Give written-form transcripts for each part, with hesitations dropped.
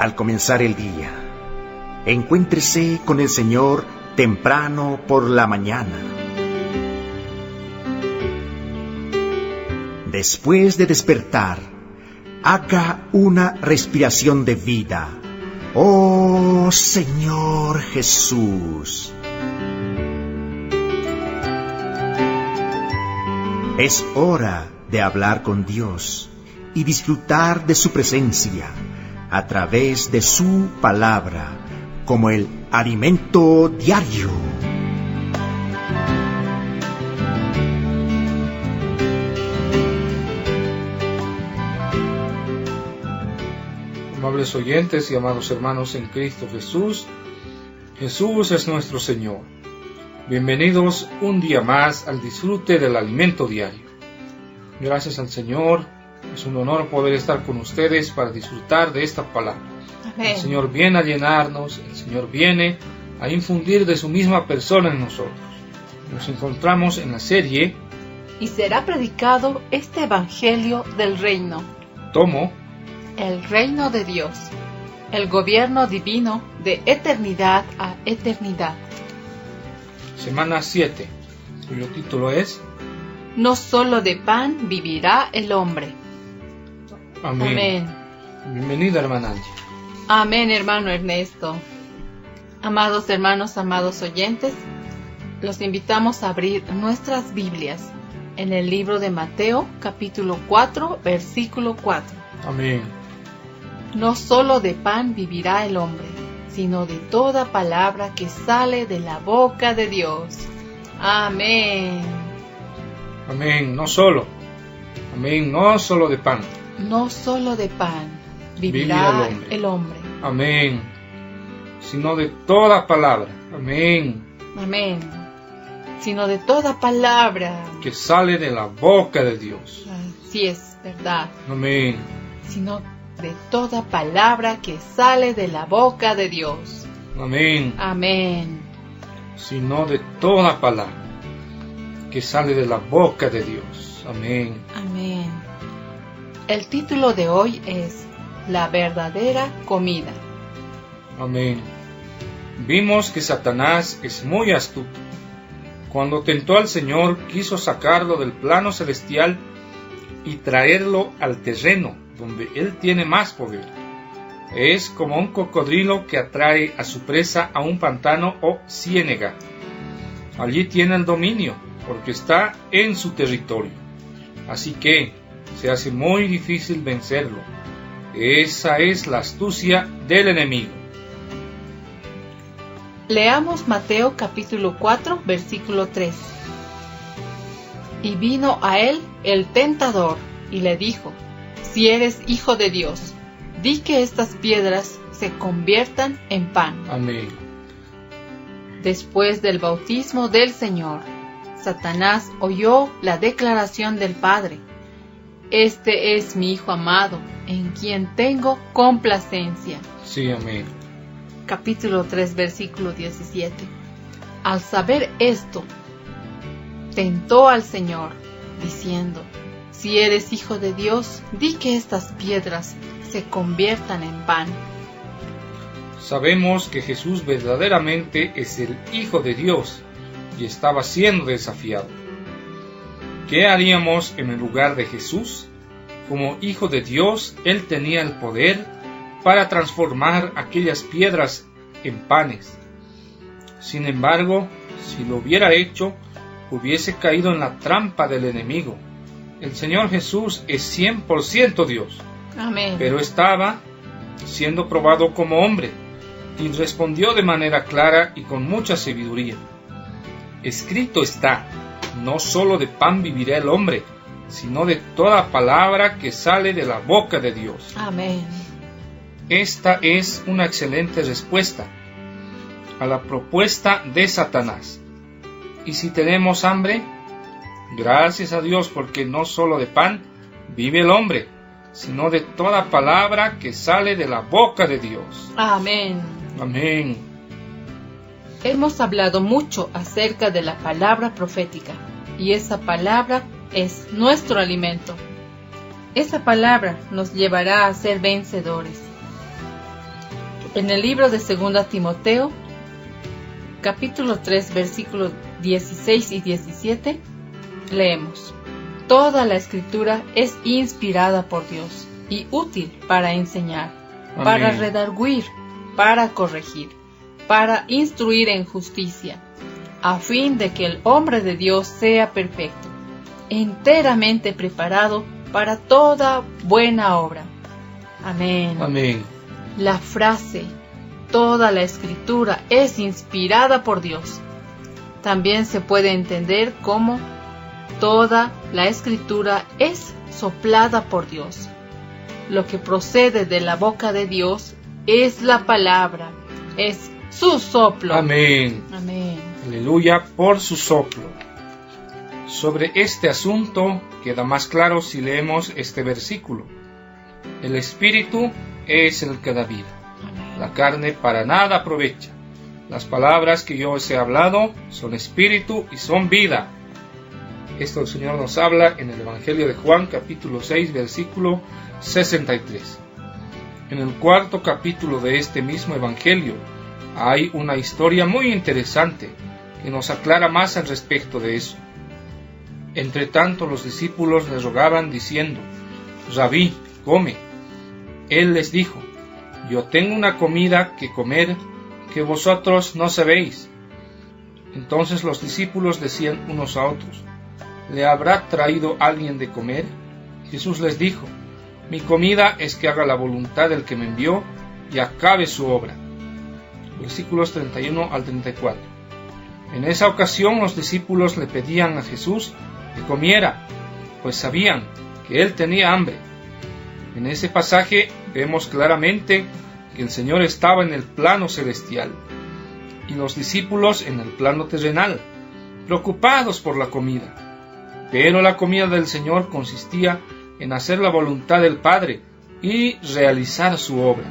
al comenzar el día. Encuéntrese con el Señor temprano por la mañana. Después de despertar, haga una respiración de vida. ¡Oh, Señor Jesús! Es hora de hablar con Dios y disfrutar de su presencia a través de su palabra como el alimento diario. Amables oyentes y amados hermanos en Cristo Jesús, Jesús es nuestro Señor. Bienvenidos un día más al disfrute del alimento diario. Gracias al Señor, es un honor poder estar con ustedes para disfrutar de esta palabra. Amén. El Señor viene a llenarnos, el Señor viene a infundir de su misma persona en nosotros. Nos encontramos en la serie Y será predicado este Evangelio del Reino. Tomo El Reino de Dios, el gobierno divino de eternidad a eternidad. Semana 7, cuyo título es No solo de pan vivirá el hombre. Amén. Amén. Bienvenida, hermana Angie. Amén, hermano Ernesto. Amados hermanos, amados oyentes, los invitamos a abrir nuestras Biblias en el libro de Mateo, capítulo 4, versículo 4. Amén. No solo de pan vivirá el hombre, sino de toda palabra que sale de la boca de Dios. Amén. Amén, no solo. Amén, no solo de pan. No solo de pan vivirá el hombre. Amén. Sino de toda palabra. Amén. Amén. Sino de toda palabra que sale de la boca de Dios. Así es, verdad. Amén. Sino de toda palabra que sale de la boca de Dios. Amén. Amén. Sino de toda palabra que sale de la boca de Dios. Amén. Amén. El título de hoy es La verdadera comida. Amén. Vimos que Satanás es muy astuto. Cuando tentó al Señor, quiso sacarlo del plano celestial y traerlo al terreno, donde Él tiene más poder. Es como un cocodrilo que atrae a su presa a un pantano o ciénega. Allí tiene el dominio, porque está en su territorio. Así que se hace muy difícil vencerlo. Esa es la astucia del enemigo. Leamos Mateo capítulo 4, versículo 3. Y vino a él el tentador y le dijo: Si eres hijo de Dios, di que estas piedras se conviertan en pan. Amén. Después del bautismo del Señor, Satanás oyó la declaración del Padre: Este es mi Hijo amado, en quien tengo complacencia. Sí, amén. Capítulo 3, versículo 17. Al saber esto, tentó al Señor, diciendo: Si eres hijo de Dios, di que estas piedras se conviertan en pan. Sabemos que Jesús verdaderamente es el Hijo de Dios y estaba siendo desafiado. ¿Qué haríamos en el lugar de Jesús? Como Hijo de Dios, Él tenía el poder para transformar aquellas piedras en panes. Sin embargo, si lo hubiera hecho, hubiese caído en la trampa del enemigo. El Señor Jesús es 100% Dios. Amén. Pero estaba siendo probado como hombre y respondió de manera clara y con mucha sabiduría. Escrito está: no solo de pan vivirá el hombre, sino de toda palabra que sale de la boca de Dios. Amén. Esta es una excelente respuesta a la propuesta de Satanás. Y si tenemos hambre, gracias a Dios, porque no solo de pan vive el hombre, sino de toda palabra que sale de la boca de Dios. Amén. Amén. Hemos hablado mucho acerca de la palabra profética, y esa palabra es nuestro alimento. Esa palabra nos llevará a ser vencedores. En el libro de 2 Timoteo, capítulo 3, versículos 16 y 17, leemos: Toda la Escritura es inspirada por Dios y útil para enseñar, Amén. para redarguir, para corregir, para instruir en justicia, a fin de que el hombre de Dios sea perfecto, enteramente preparado para toda buena obra. Amén. Amén. La frase "toda la Escritura es inspirada por Dios" también se puede entender como toda la Escritura es soplada por Dios. Lo que procede de la boca de Dios es la palabra, es su soplo. Amén. Amén. Aleluya por su soplo. Sobre este asunto queda más claro si leemos este versículo. El Espíritu es el que da vida. La carne para nada aprovecha. Las palabras que yo os he hablado son espíritu y son vida. Esto el Señor nos habla en el Evangelio de Juan, capítulo 6, versículo 63. En el 4º capítulo de este mismo Evangelio hay una historia muy interesante que nos aclara más al respecto de eso. Entre tanto, los discípulos le rogaban diciendo: Rabí, come. Él les dijo: Yo tengo una comida que comer que vosotros no sabéis. Entonces los discípulos decían unos a otros: ¿Le habrá traído alguien de comer? Jesús les dijo: Mi comida es que haga la voluntad del que me envió y acabe su obra. Versículos 31 al 34. En esa ocasión los discípulos le pedían a Jesús que comiera, pues sabían que él tenía hambre. En ese pasaje vemos claramente que el Señor estaba en el plano celestial y los discípulos en el plano terrenal, preocupados por la comida. Pero la comida del Señor consistía en hacer la voluntad del Padre y realizar su obra.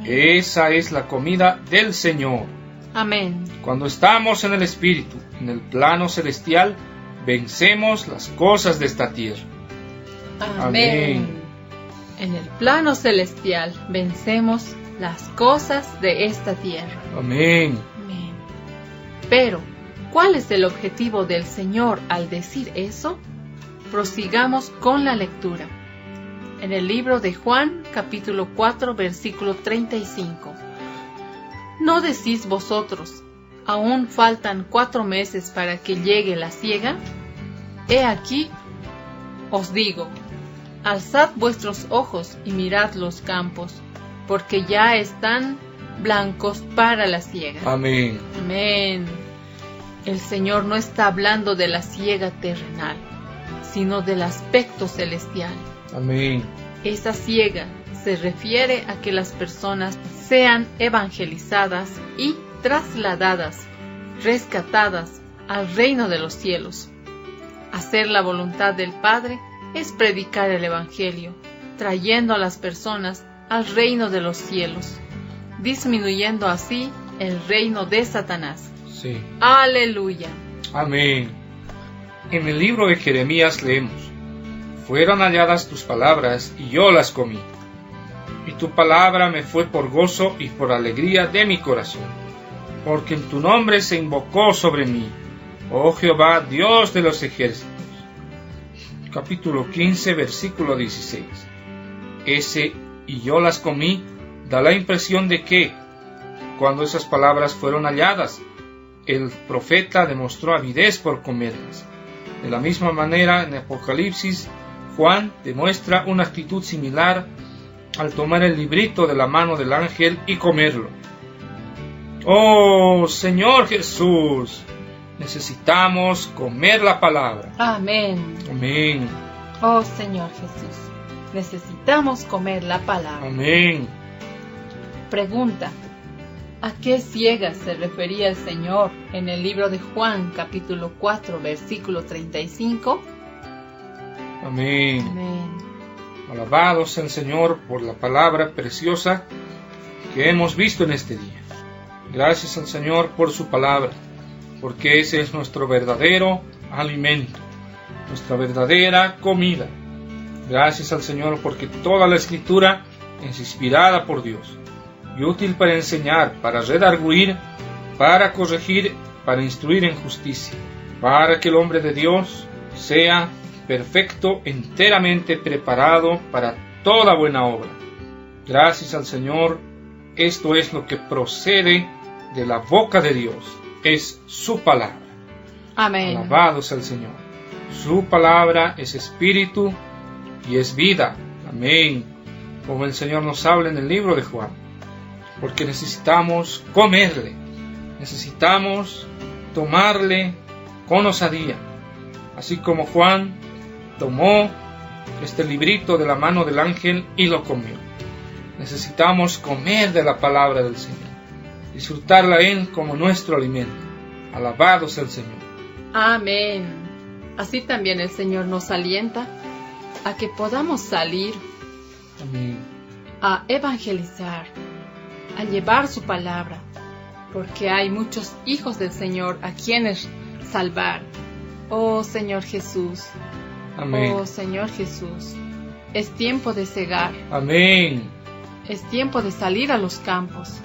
Esa es la comida del Señor. Amén. Cuando estamos en el Espíritu, en el plano celestial, vencemos las cosas de esta tierra. Amén. En el plano celestial vencemos las cosas de esta tierra. Amén. Amén. Pero, ¿cuál es el objetivo del Señor al decir eso? Prosigamos con la lectura. En el libro de Juan, capítulo 4, versículo 35. ¿No decís vosotros: aún faltan 4 meses para que llegue la siega? He aquí, os digo, alzad vuestros ojos y mirad los campos, porque ya están blancos para la siega. Amén. Amén. El Señor no está hablando de la siega terrenal, sino del aspecto celestial. Amén. Esa siega se refiere a que las personas sean evangelizadas y trasladadas, rescatadas al reino de los cielos. Hacer la voluntad del Padre es predicar el Evangelio, trayendo a las personas al reino de los cielos, disminuyendo así el reino de Satanás. Sí. ¡Aleluya! Amén. En el libro de Jeremías leemos: Fueron halladas tus palabras y yo las comí, y tu palabra me fue por gozo y por alegría de mi corazón, porque en tu nombre se invocó sobre mí, oh Jehová, Dios de los ejércitos. Capítulo 15, versículo 16. Ese "y yo las comí" da la impresión de que, cuando esas palabras fueron halladas, el profeta demostró avidez por comerlas. De la misma manera, en Apocalipsis, Juan demuestra una actitud similar al tomar el librito de la mano del ángel y comerlo. ¡Oh, Señor Jesús! Necesitamos comer la palabra. Amén. Amén. Oh Señor Jesús, necesitamos comer la palabra. Amén. Pregunta: ¿a qué siega se refería el Señor en el libro de Juan, capítulo 4, versículo 35? Amén. Amén. Alabado sea el Señor por la palabra preciosa que hemos visto en este día. Gracias al Señor por su palabra, porque ese es nuestro verdadero alimento, nuestra verdadera comida. Gracias al Señor porque toda la Escritura es inspirada por Dios y útil para enseñar, para redarguir, para corregir, para instruir en justicia, para que el hombre de Dios sea perfecto, enteramente preparado para toda buena obra. Gracias al Señor, esto es lo que procede de la boca de Dios, es su palabra. Amén. Alabado sea el Señor. Su palabra es espíritu y es vida. Amén. Como el Señor nos habla en el libro de Juan. Porque necesitamos comerle. Necesitamos tomarle con osadía. Así como Juan tomó este librito de la mano del ángel y lo comió. Necesitamos comer de la palabra del Señor. Disfrutarla a Él como nuestro alimento. Alabado sea el Señor. Amén. Así también el Señor nos alienta a que podamos salir Amén. a evangelizar, a llevar su palabra, porque hay muchos hijos del Señor a quienes salvar. Oh Señor Jesús, Amén. oh Señor Jesús, es tiempo de cegar, Amén. es tiempo de salir a los campos.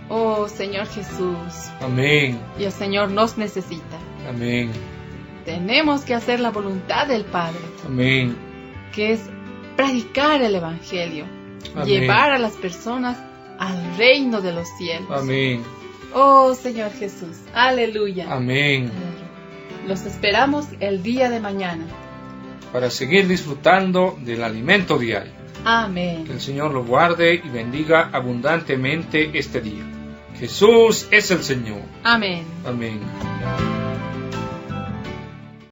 Oh Señor Jesús, Amén. y el Señor nos necesita. Amén. Tenemos que hacer la voluntad del Padre, Amén. que es predicar el Evangelio, Amén. llevar a las personas al reino de los cielos. Amén. Oh Señor Jesús, aleluya. Amén. Los esperamos el día de mañana. Para seguir disfrutando del alimento diario. Que Amén. el Señor lo guarde y bendiga abundantemente este día. Jesús es el Señor. Amén. Amén.